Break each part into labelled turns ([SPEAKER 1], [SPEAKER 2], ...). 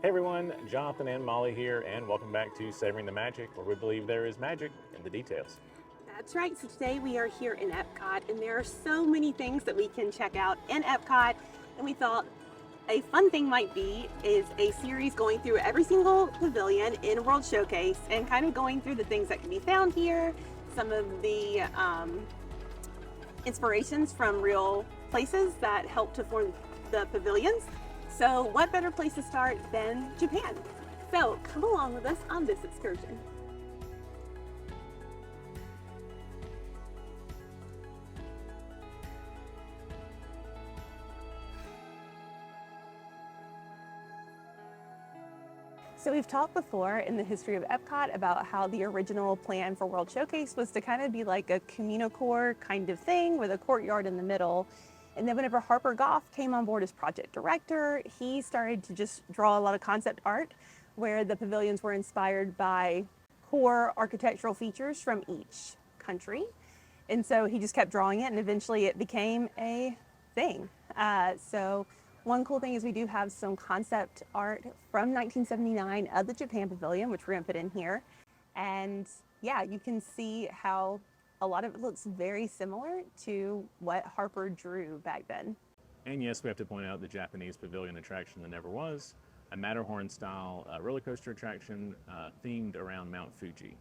[SPEAKER 1] Hey everyone, Jonathan and Molly here, and welcome back to Savoring the Magic, where we believe there is magic in the details.
[SPEAKER 2] That's right. So today we are here in Epcot, and there are so many things that we can check out in Epcot. And we thought a fun thing might be is a series going through every single pavilion in World Showcase and kind of going through the things that can be found here, some of the inspirations from real places that help to form the pavilions. So what better place to start than Japan? So come along with us on this excursion. So we've talked before in the history of Epcot about how the original plan for World Showcase was to kind of be like a communicore kind of thing with a courtyard in the middle. And then whenever Harper Goff came on board as project director, he started to just draw a lot of concept art where the pavilions were inspired by core architectural features from each country. And so he just kept drawing it, and eventually it became a thing. So one cool thing is we do have some concept art from 1979 of the Japan Pavilion, which we're going to put in here. And yeah, you can see how a lot of it looks very similar to what Harper drew back then.
[SPEAKER 1] And yes, we have to point out the Japanese pavilion attraction that never was, a Matterhorn-style roller coaster attraction themed around Mount Fuji.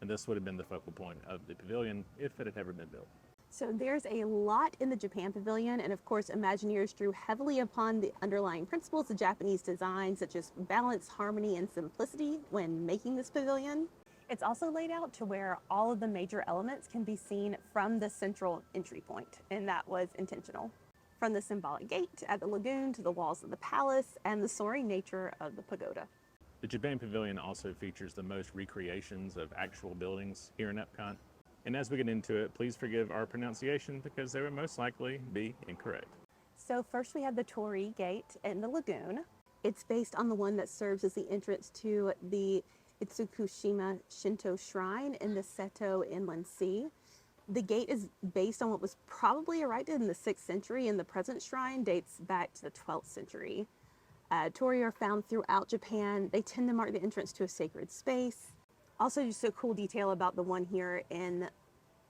[SPEAKER 1] And this would have been the focal point of the pavilion if it had ever been built.
[SPEAKER 2] So there's a lot in the Japan Pavilion, and of course Imagineers drew heavily upon the underlying principles of Japanese design, such as balance, harmony, and simplicity when making this pavilion. It's also laid out to where all of the major elements can be seen from the central entry point, and that was intentional. From the symbolic gate at the lagoon to the walls of the palace and the soaring nature of the pagoda.
[SPEAKER 1] The Japan Pavilion also features the most recreations of actual buildings here in Epcot. And as we get into it, please forgive our pronunciation because they would most likely be incorrect.
[SPEAKER 2] So first we have the Torii Gate in the lagoon. It's based on the one that serves as the entrance to the Mitsukoshi Shinto Shrine in the Seto Inland Sea. The gate is based on what was probably erected in the 6th century, and the present shrine dates back to the 12th century. Torii are found throughout Japan. They tend to mark the entrance to a sacred space. Also, just a cool detail about the one here in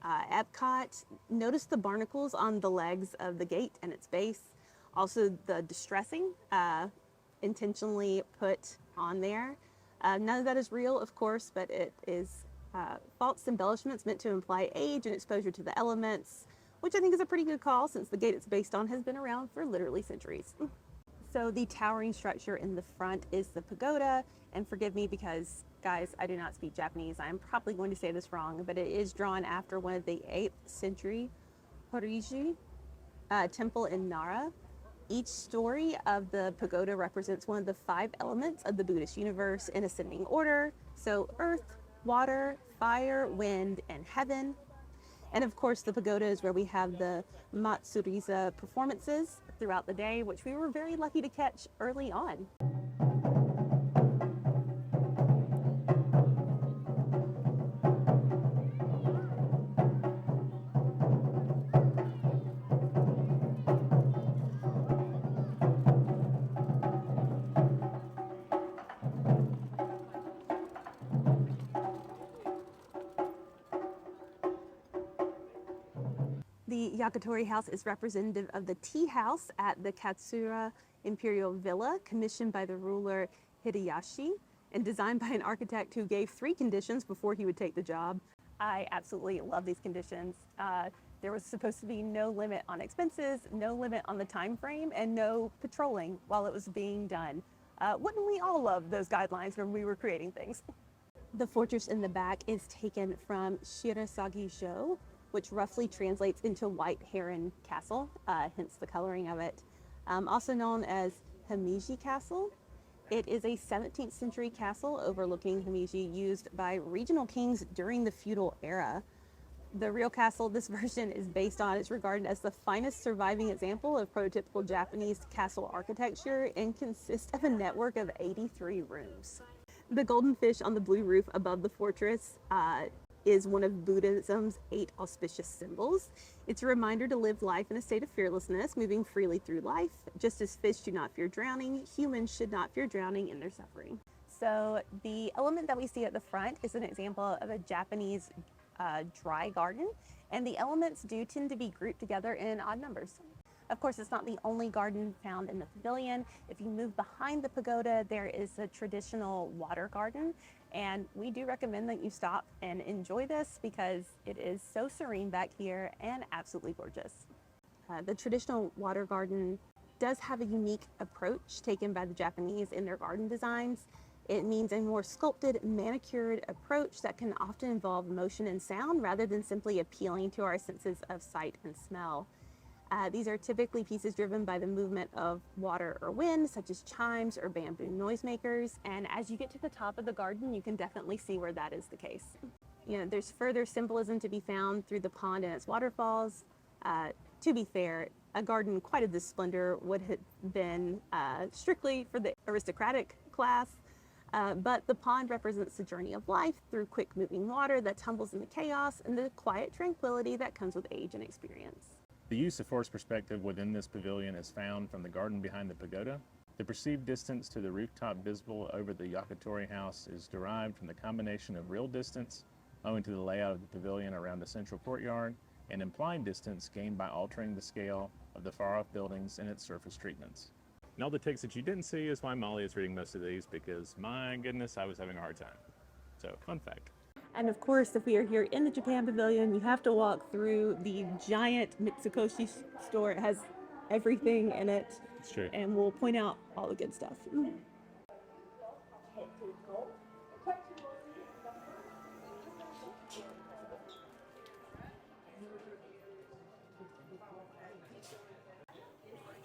[SPEAKER 2] Epcot. Notice the barnacles on the legs of the gate and its base. Also, the distressing intentionally put on there. None of that is real, of course, but it is false embellishments meant to imply age and exposure to the elements, which I think is a pretty good call since the gate it's based on has been around for literally centuries. So the towering structure in the front is the pagoda, and forgive me because, guys, I do not speak Japanese. I'm probably going to say this wrong, but it is drawn after one of the 8th century Horiji temple in Nara. Each story of the pagoda represents one of the 5 elements of the Buddhist universe in ascending order. So earth, water, fire, wind, and heaven. And of course, the pagoda is where we have the Matsuriza performances throughout the day, which we were very lucky to catch early on. The Yakitori House is representative of the tea house at the Katsura Imperial Villa, commissioned by the ruler Hideyoshi and designed by an architect who gave 3 conditions before he would take the job. I absolutely love these conditions. There was supposed to be no limit on expenses, no limit on the time frame, and no patrolling while it was being done. Wouldn't we all love those guidelines when we were creating things? The fortress in the back is taken from Shirasagi-jo, which roughly translates into White Heron Castle, hence the coloring of it. Also known as Himeji Castle. It is a 17th century castle overlooking Himeji used by regional kings during the feudal era. The real castle this version is based on is regarded as the finest surviving example of prototypical Japanese castle architecture and consists of a network of 83 rooms. The golden fish on the blue roof above the fortress is one of Buddhism's 8 auspicious symbols. It's a reminder to live life in a state of fearlessness, moving freely through life. Just as fish do not fear drowning, humans should not fear drowning in their suffering. So the element that we see at the front is an example of a Japanese dry garden, and the elements do tend to be grouped together in odd numbers. Of course, it's not the only garden found in the pavilion. If you move behind the pagoda, there is a traditional water garden, and we do recommend that you stop and enjoy this because it is so serene back here and absolutely gorgeous. The traditional water garden does have a unique approach taken by the Japanese in their garden designs. It means a more sculpted, manicured approach that can often involve motion and sound rather than simply appealing to our senses of sight and smell. These are typically pieces driven by the movement of water or wind, such as chimes or bamboo noisemakers. And as you get to the top of the garden, you can definitely see where that is the case. You know, there's further symbolism to be found through the pond and its waterfalls. To be fair, a garden quite of this splendor would have been strictly for the aristocratic class. But the pond represents the journey of life through quick moving water that tumbles into chaos and the quiet tranquility that comes with age and experience.
[SPEAKER 1] The use of forced perspective within this pavilion is found from the garden behind the pagoda. The perceived distance to the rooftop visible over the Yakitori house is derived from the combination of real distance, owing to the layout of the pavilion around the central courtyard, and implied distance gained by altering the scale of the far-off buildings and its surface treatments. And all the text that you didn't see is why Molly is reading most of these, because my goodness, I was having a hard time. So, fun fact.
[SPEAKER 2] And of course, if we are here in the Japan Pavilion, you have to walk through the giant Mitsukoshi store. It has everything in it.
[SPEAKER 1] It's true.
[SPEAKER 2] And we'll point out all the good stuff. Look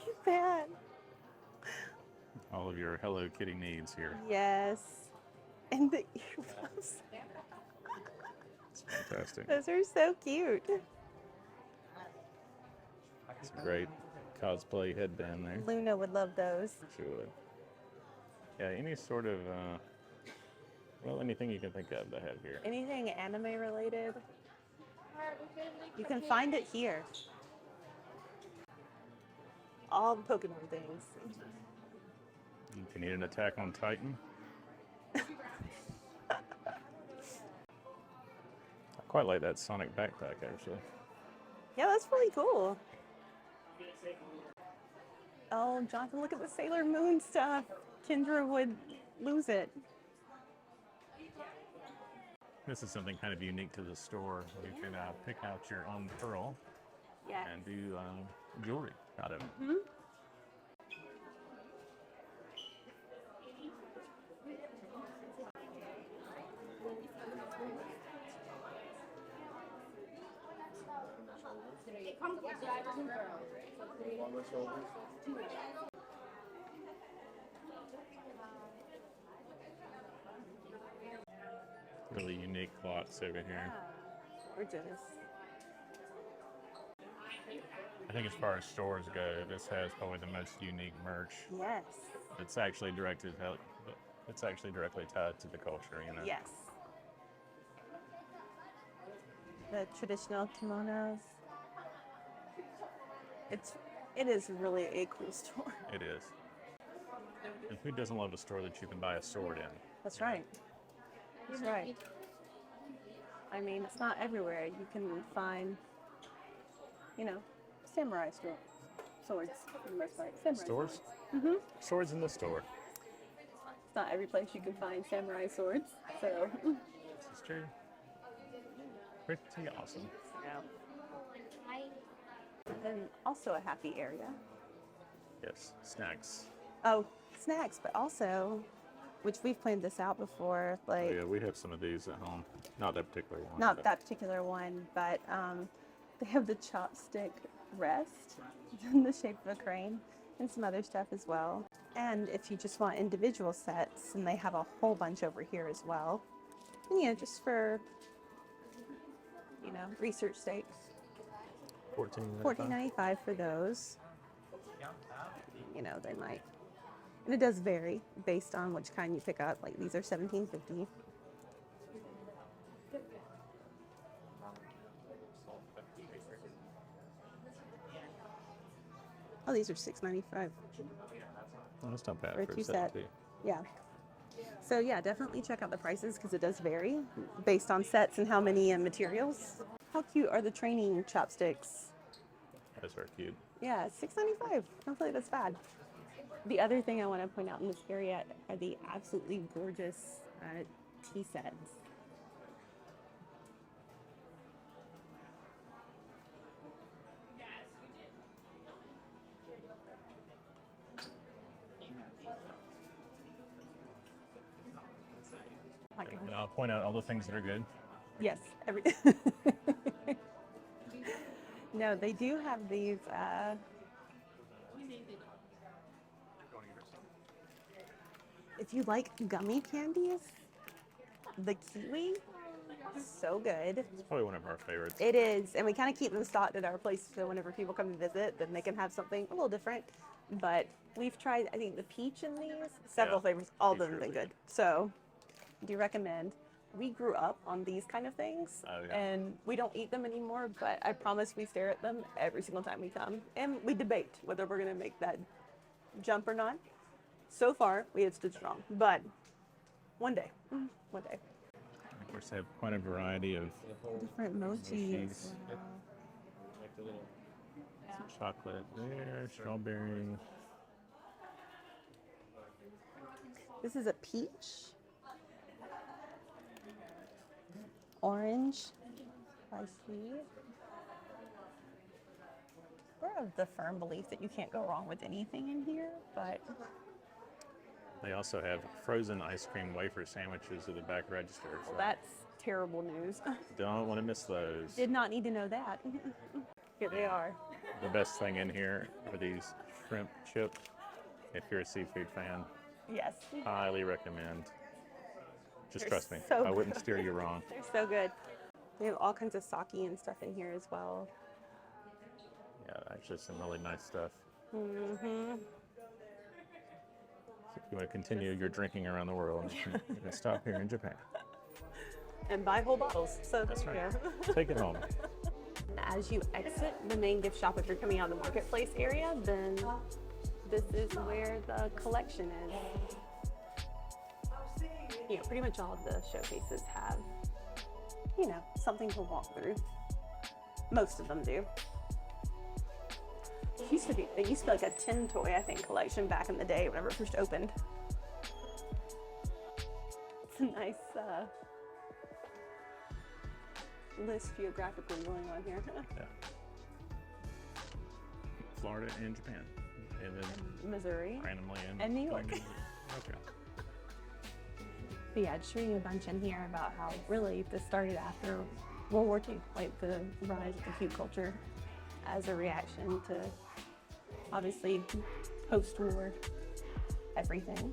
[SPEAKER 2] at that.
[SPEAKER 1] All of your Hello Kitty needs here.
[SPEAKER 2] Yes. And the earmuffs.
[SPEAKER 1] It's fantastic.
[SPEAKER 2] Those are so cute.
[SPEAKER 1] It's a great cosplay headband there.
[SPEAKER 2] Luna would love those.
[SPEAKER 1] She would. Yeah, any sort of, well, anything you can think of they have here.
[SPEAKER 2] Anything anime related, you can find it here. All the Pokemon things.
[SPEAKER 1] If you need an Attack on Titan. I quite like that Sonic backpack, actually.
[SPEAKER 2] Yeah, that's really cool. Oh, Jonathan, look at the Sailor Moon stuff. Kendra would lose it.
[SPEAKER 1] This is something kind of unique to the store. You can pick out your own pearl and do jewelry out of it.
[SPEAKER 2] Mm-hmm.
[SPEAKER 1] Really unique clocks over here.
[SPEAKER 2] Gorgeous.
[SPEAKER 1] I think as far as stores go, this has probably the most unique merch.
[SPEAKER 2] Yes.
[SPEAKER 1] It's actually directly tied to the culture, you know.
[SPEAKER 2] Yes. The traditional kimonos. It is really a cool store.
[SPEAKER 1] It is. And who doesn't love a store that you can buy a sword in?
[SPEAKER 2] That's right. That's right. I mean, it's not everywhere. You can find, samurai swords for the most part. Samurai
[SPEAKER 1] Stores?
[SPEAKER 2] Mm-hmm.
[SPEAKER 1] Swords in the store.
[SPEAKER 2] It's not every place you can find samurai swords, so.
[SPEAKER 1] This is true. Pretty awesome.
[SPEAKER 2] Yeah. And also a happy area.
[SPEAKER 1] Yes, snacks.
[SPEAKER 2] Oh, snacks, but also, which we've planned this out before, like.
[SPEAKER 1] Oh, yeah, we have some of these at home. Not that particular one.
[SPEAKER 2] Not that particular one, but they have the chopstick rest in the shape of a crane and some other stuff as well. And if you just want individual sets, and they have a whole bunch over here as well. And, just for, research sake. $14.95 for those. They might. And it does vary based on which kind you pick up. Like these are $17.50. Oh, these are $6.95
[SPEAKER 1] Oh, that's not bad
[SPEAKER 2] for a
[SPEAKER 1] for a
[SPEAKER 2] two
[SPEAKER 1] set
[SPEAKER 2] set.
[SPEAKER 1] too.
[SPEAKER 2] Yeah. So yeah, definitely check out the prices because it does vary based on sets and how many materials. How cute are the training chopsticks?
[SPEAKER 1] Those are cute.
[SPEAKER 2] Yeah, $6.95. I don't feel like that's bad. The other thing I want to point out in this area are the absolutely gorgeous tea sets.
[SPEAKER 1] And I'll point out all the things that are good.
[SPEAKER 2] Yes, every. No, they do have these. If you like gummy candies, the kiwi, so good.
[SPEAKER 1] It's probably one of our favorites.
[SPEAKER 2] It is, and we kind of keep them stocked at our place so whenever people come to visit, then they can have something a little different. But we've tried, I think, the peach in these, several flavors, all of them have been good. So, do recommend. We grew up on these kind of things, and we don't eat them anymore, but I promise we stare at them every single time we come. And we debate whether we're going to make that jump or not. So far, we have stood strong, but one day.
[SPEAKER 1] Of course, they have quite a variety of
[SPEAKER 2] Different mochis.
[SPEAKER 1] some chocolate there, strawberry.
[SPEAKER 2] This is a peach, orange, spicy. We're of the firm belief that you can't go wrong with anything in here, but
[SPEAKER 1] They also have frozen ice cream wafer sandwiches at the back register. So
[SPEAKER 2] that's terrible news.
[SPEAKER 1] don't want to miss those.
[SPEAKER 2] Did not need to know that. Here they are.
[SPEAKER 1] The best thing in here are these shrimp chips. If you're a seafood fan,
[SPEAKER 2] Yes.
[SPEAKER 1] highly recommend. Just
[SPEAKER 2] They're
[SPEAKER 1] trust me,
[SPEAKER 2] so
[SPEAKER 1] I wouldn't steer you wrong.
[SPEAKER 2] They're so good. They have all kinds of sake and stuff in here as well.
[SPEAKER 1] Yeah, actually some really nice stuff.
[SPEAKER 2] Mm-hmm.
[SPEAKER 1] If you want to continue your drinking around the world, you can stop here in Japan.
[SPEAKER 2] And buy whole bottles. So
[SPEAKER 1] That's right.
[SPEAKER 2] yeah.
[SPEAKER 1] Take it home.
[SPEAKER 2] As you exit the main gift shop, if you're coming out of the marketplace area, then this is where the collection is. You know, pretty much all of the showcases have, you know, something to walk through. Most of them do. It used to be like a 10 toy, I think, collection back in the day whenever it first opened. It's a nice list geographically going on here.
[SPEAKER 1] Yeah. Florida and Japan. And then
[SPEAKER 2] Missouri.
[SPEAKER 1] randomly in
[SPEAKER 2] And New York.
[SPEAKER 1] Okay.
[SPEAKER 2] But yeah, just reading a bunch in here about how really this started after World War II, like the rise of the cute culture as a reaction to obviously post-war everything.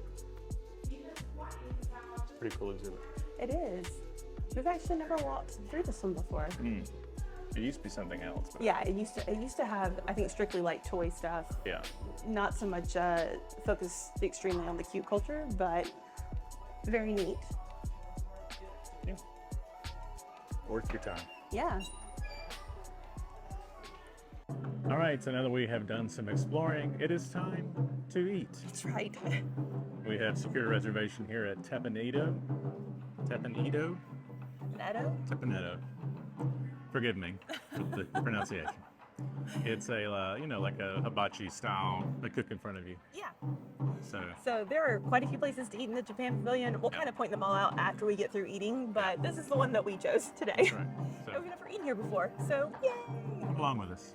[SPEAKER 1] Pretty cool exhibit.
[SPEAKER 2] It is. We've actually never walked through this one before.
[SPEAKER 1] It used to be something else. But
[SPEAKER 2] Yeah, it used to have, I think, strictly like toy stuff.
[SPEAKER 1] yeah.
[SPEAKER 2] Not so much focused extremely on the cute culture, but very neat.
[SPEAKER 1] Yeah. Worth your time.
[SPEAKER 2] Yeah.
[SPEAKER 1] All right, so now that we have done some exploring, it is time to eat.
[SPEAKER 2] That's right.
[SPEAKER 1] We have secured a reservation here at Teppan Edo. Teppan Edo?
[SPEAKER 2] Edo?
[SPEAKER 1] Teppan Edo. Forgive me for the pronunciation. It's a, you know, like a hibachi style, they cook in front of you.
[SPEAKER 2] Yeah.
[SPEAKER 1] So
[SPEAKER 2] there are quite a few places to eat in the Japan Pavilion. We'll kind of point them all out after we get through eating, but this is the one that we chose today.
[SPEAKER 1] that's right.
[SPEAKER 2] And
[SPEAKER 1] So
[SPEAKER 2] we've never eaten here before, so yay!
[SPEAKER 1] come along with us.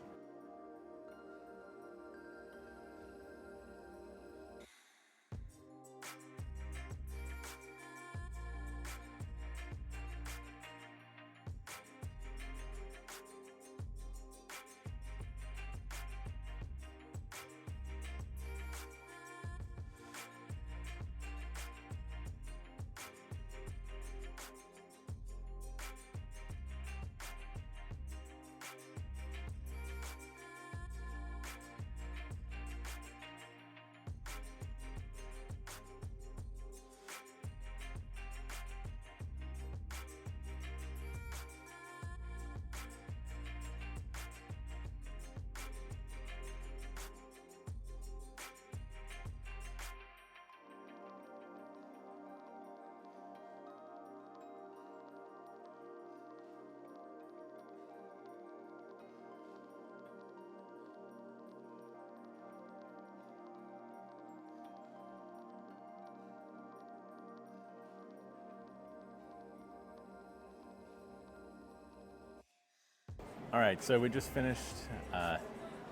[SPEAKER 1] All right, so we just finished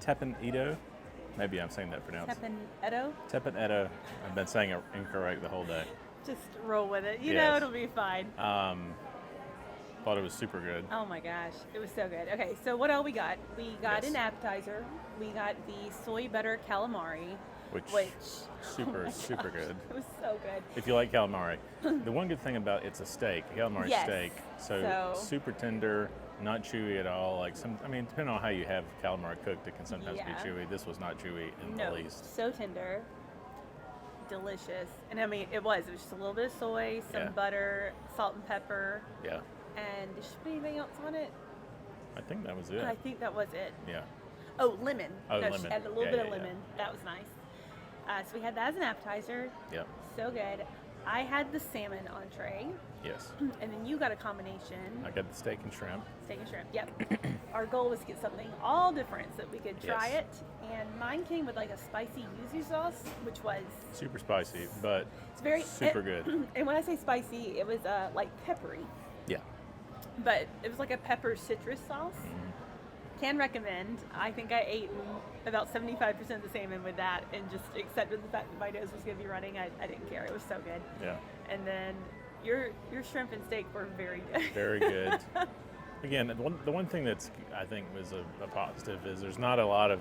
[SPEAKER 1] Teppan Edo. Maybe I'm saying that pronounced.
[SPEAKER 2] Teppan Edo.
[SPEAKER 1] Teppan Edo. I've been saying it incorrect the whole day.
[SPEAKER 2] Just roll with it. You
[SPEAKER 1] Yes.
[SPEAKER 2] know it'll be fine.
[SPEAKER 1] Thought it was super good.
[SPEAKER 2] Oh my gosh, it was so good. Okay, so what all we got? We got
[SPEAKER 1] Yes.
[SPEAKER 2] an appetizer. We got the soy butter calamari,
[SPEAKER 1] Which
[SPEAKER 2] oh my
[SPEAKER 1] super
[SPEAKER 2] gosh,
[SPEAKER 1] good.
[SPEAKER 2] It was so good.
[SPEAKER 1] If you like calamari. The one good thing about it's a steak, calamari
[SPEAKER 2] Yes.
[SPEAKER 1] steak. So super tender, not chewy at all. Like depending on how you have calamari cooked, it can sometimes
[SPEAKER 2] Yeah.
[SPEAKER 1] be chewy. This was not chewy in
[SPEAKER 2] No,
[SPEAKER 1] the least.
[SPEAKER 2] so tender, delicious. And I mean, it was just a little bit of soy, some
[SPEAKER 1] Yeah.
[SPEAKER 2] butter, salt and pepper,
[SPEAKER 1] Yeah.
[SPEAKER 2] and did she put anything else on it?
[SPEAKER 1] I think that was it.
[SPEAKER 2] I think that was it.
[SPEAKER 1] Yeah.
[SPEAKER 2] Oh, lemon.
[SPEAKER 1] Oh,
[SPEAKER 2] no,
[SPEAKER 1] lemon.
[SPEAKER 2] she had a little
[SPEAKER 1] Yeah,
[SPEAKER 2] bit
[SPEAKER 1] yeah,
[SPEAKER 2] of
[SPEAKER 1] yeah.
[SPEAKER 2] lemon. That was nice. So we had that as an appetizer.
[SPEAKER 1] Yeah.
[SPEAKER 2] So good. I had the salmon entree,
[SPEAKER 1] Yes.
[SPEAKER 2] and then you got a combination.
[SPEAKER 1] I got the steak and shrimp.
[SPEAKER 2] Steak and shrimp. Yep. Our goal was to get something all different so that we could try
[SPEAKER 1] Yes.
[SPEAKER 2] it. And mine came with like a spicy yuzu sauce, which was
[SPEAKER 1] Super spicy, but
[SPEAKER 2] it's very
[SPEAKER 1] super good.
[SPEAKER 2] And when I say spicy, it was like peppery,
[SPEAKER 1] Yeah.
[SPEAKER 2] but it was like a pepper citrus sauce. Can recommend. I think I ate about 75% of the salmon with that, and just accepted the fact that my nose was going to be running. I didn't care. It was so good.
[SPEAKER 1] Yeah.
[SPEAKER 2] And then your shrimp and steak were very good.
[SPEAKER 1] Very good. Again, the one thing that's I think was a positive is there's not a lot of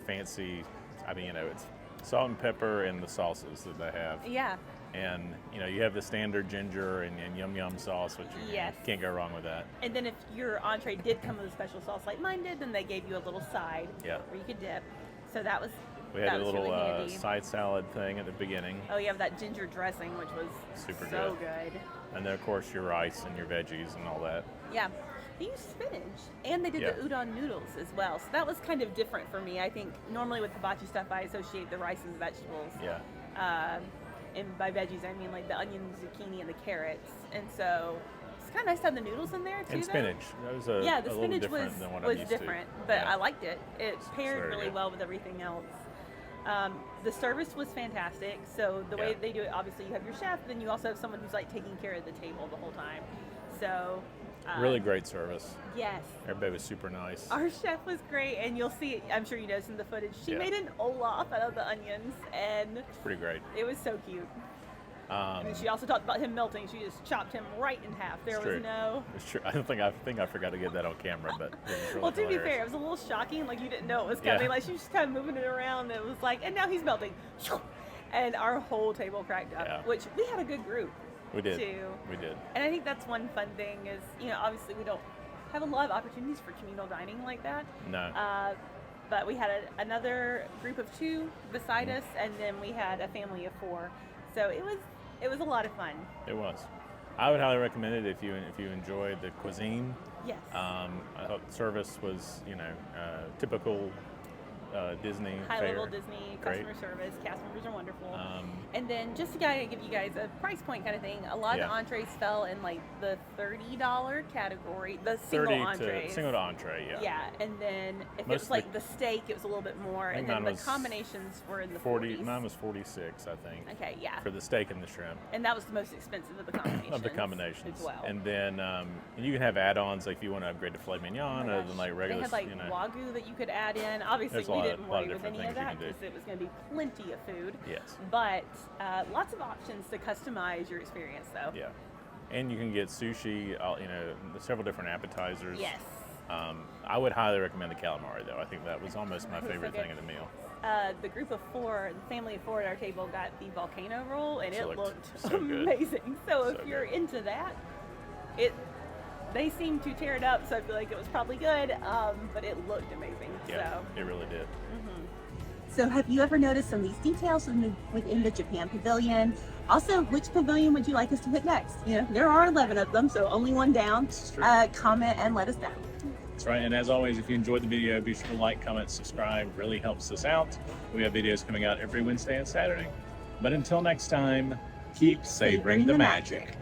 [SPEAKER 1] fancy. It's salt and pepper and the sauces that they have.
[SPEAKER 2] Yeah.
[SPEAKER 1] And you have the standard ginger and yum yum sauce, which you
[SPEAKER 2] Yes.
[SPEAKER 1] can't go wrong with that.
[SPEAKER 2] And then if your entree did come with a special sauce like mine did, then they gave you a little side
[SPEAKER 1] Yeah.
[SPEAKER 2] where you could dip. So that was
[SPEAKER 1] We had
[SPEAKER 2] that
[SPEAKER 1] a
[SPEAKER 2] was
[SPEAKER 1] little
[SPEAKER 2] really handy.
[SPEAKER 1] side salad thing at the beginning,
[SPEAKER 2] Oh, you have that ginger dressing, which was
[SPEAKER 1] Super
[SPEAKER 2] so good.
[SPEAKER 1] and then of course your rice and your veggies and all that.
[SPEAKER 2] Yeah. They used spinach, and they did
[SPEAKER 1] Yeah.
[SPEAKER 2] the udon noodles as well. So that was kind of different for me. I think normally with hibachi stuff, I associate the rice and the vegetables.
[SPEAKER 1] Yeah.
[SPEAKER 2] And by veggies, I mean like the onion, zucchini, and the carrots. And so it's kind of nice to have the noodles in there too.
[SPEAKER 1] And
[SPEAKER 2] though.
[SPEAKER 1] spinach. That was
[SPEAKER 2] Yeah, the
[SPEAKER 1] a little
[SPEAKER 2] spinach
[SPEAKER 1] different
[SPEAKER 2] was
[SPEAKER 1] than what I'm used
[SPEAKER 2] different,
[SPEAKER 1] to.
[SPEAKER 2] but
[SPEAKER 1] Yeah.
[SPEAKER 2] I liked it. It paired
[SPEAKER 1] very
[SPEAKER 2] really
[SPEAKER 1] good.
[SPEAKER 2] well with everything else. The service was fantastic. So the way
[SPEAKER 1] Yeah.
[SPEAKER 2] they do it, obviously you have your chef, then you also have someone who's like taking care of the table the whole time. So
[SPEAKER 1] Really great service.
[SPEAKER 2] yes.
[SPEAKER 1] Everybody was super nice.
[SPEAKER 2] Our chef was great, and you'll see, I'm sure you noticed in the footage, she
[SPEAKER 1] Yeah.
[SPEAKER 2] made an Olaf out of the onions, and
[SPEAKER 1] It's pretty great.
[SPEAKER 2] it was so cute. And then she also talked about him melting. She just chopped him right in half. There
[SPEAKER 1] It's
[SPEAKER 2] was
[SPEAKER 1] true.
[SPEAKER 2] no...
[SPEAKER 1] It's true. I think I forgot to get that on camera, but it was really
[SPEAKER 2] Well, to be
[SPEAKER 1] hilarious.
[SPEAKER 2] fair, it was a little shocking. Like, you didn't know it was
[SPEAKER 1] Yeah.
[SPEAKER 2] coming. Like, she was just kind of moving it around. And it was like, and now he's melting. And our whole table cracked up,
[SPEAKER 1] Yeah.
[SPEAKER 2] which we had a good group,
[SPEAKER 1] We did.
[SPEAKER 2] too.
[SPEAKER 1] We did.
[SPEAKER 2] And I think that's one fun thing is, obviously we don't have a lot of opportunities for communal dining like that.
[SPEAKER 1] No.
[SPEAKER 2] But we had another group of 2 beside
[SPEAKER 1] Mm-hmm.
[SPEAKER 2] us, and then we had a family of 4. So it was a lot of fun.
[SPEAKER 1] It was. I would highly recommend it if you enjoyed the cuisine.
[SPEAKER 2] Yes.
[SPEAKER 1] I thought the service was typical Disney
[SPEAKER 2] High level
[SPEAKER 1] fare.
[SPEAKER 2] Disney
[SPEAKER 1] Great.
[SPEAKER 2] customer service. Cast members are wonderful.
[SPEAKER 1] And
[SPEAKER 2] then just to give you guys a price point kind of thing, a lot of
[SPEAKER 1] Yeah.
[SPEAKER 2] the entrees fell in like the $30 category, the
[SPEAKER 1] 30
[SPEAKER 2] single entrees.
[SPEAKER 1] single to entree, yeah.
[SPEAKER 2] Yeah, and then if
[SPEAKER 1] Most
[SPEAKER 2] it was
[SPEAKER 1] of
[SPEAKER 2] like the steak, it was a little bit more,
[SPEAKER 1] I think
[SPEAKER 2] and then
[SPEAKER 1] mine
[SPEAKER 2] the
[SPEAKER 1] was
[SPEAKER 2] combinations were in the
[SPEAKER 1] 40.
[SPEAKER 2] 40s.
[SPEAKER 1] Mine was 46, I think,
[SPEAKER 2] Okay, yeah,
[SPEAKER 1] for the steak and the shrimp.
[SPEAKER 2] and that was the most expensive of the combinations.
[SPEAKER 1] Of the combinations.
[SPEAKER 2] as well.
[SPEAKER 1] And then you can have add-ons like if you want to upgrade to filet mignon
[SPEAKER 2] Oh my
[SPEAKER 1] other
[SPEAKER 2] gosh.
[SPEAKER 1] than like regular.
[SPEAKER 2] They had like wagyu that you could add in. Obviously,
[SPEAKER 1] There's a
[SPEAKER 2] we
[SPEAKER 1] lot of-
[SPEAKER 2] didn't
[SPEAKER 1] lot of
[SPEAKER 2] worry with
[SPEAKER 1] different
[SPEAKER 2] any of
[SPEAKER 1] things you
[SPEAKER 2] that
[SPEAKER 1] can do.
[SPEAKER 2] because it was going to be plenty of food.
[SPEAKER 1] Yes.
[SPEAKER 2] But lots of options to customize your experience, though.
[SPEAKER 1] Yeah. And you can get sushi, several different appetizers.
[SPEAKER 2] Yes.
[SPEAKER 1] I would highly recommend the calamari, though. I think that was almost my
[SPEAKER 2] It was so
[SPEAKER 1] favorite
[SPEAKER 2] good.
[SPEAKER 1] thing of the meal.
[SPEAKER 2] The group of 4, the family of 4 at our table got the volcano roll, and
[SPEAKER 1] So
[SPEAKER 2] it
[SPEAKER 1] it
[SPEAKER 2] looked
[SPEAKER 1] looked so good.
[SPEAKER 2] amazing. So if
[SPEAKER 1] So
[SPEAKER 2] you're
[SPEAKER 1] good.
[SPEAKER 2] into that, they seemed to tear it up, so I feel like it was probably good, but it looked amazing.
[SPEAKER 1] Yeah,
[SPEAKER 2] So.
[SPEAKER 1] it really did.
[SPEAKER 2] So have you ever noticed some of these details within the Japan Pavilion? Also, which pavilion would you like us to hit next? There are 11 of them, so only one down.
[SPEAKER 1] It's true.
[SPEAKER 2] Comment and let us know.
[SPEAKER 1] That's right. And as always, if you enjoyed the video, be sure to like, comment, subscribe. Really helps us out. We have videos coming out every Wednesday and Saturday. But until next time, keep savoring the magic.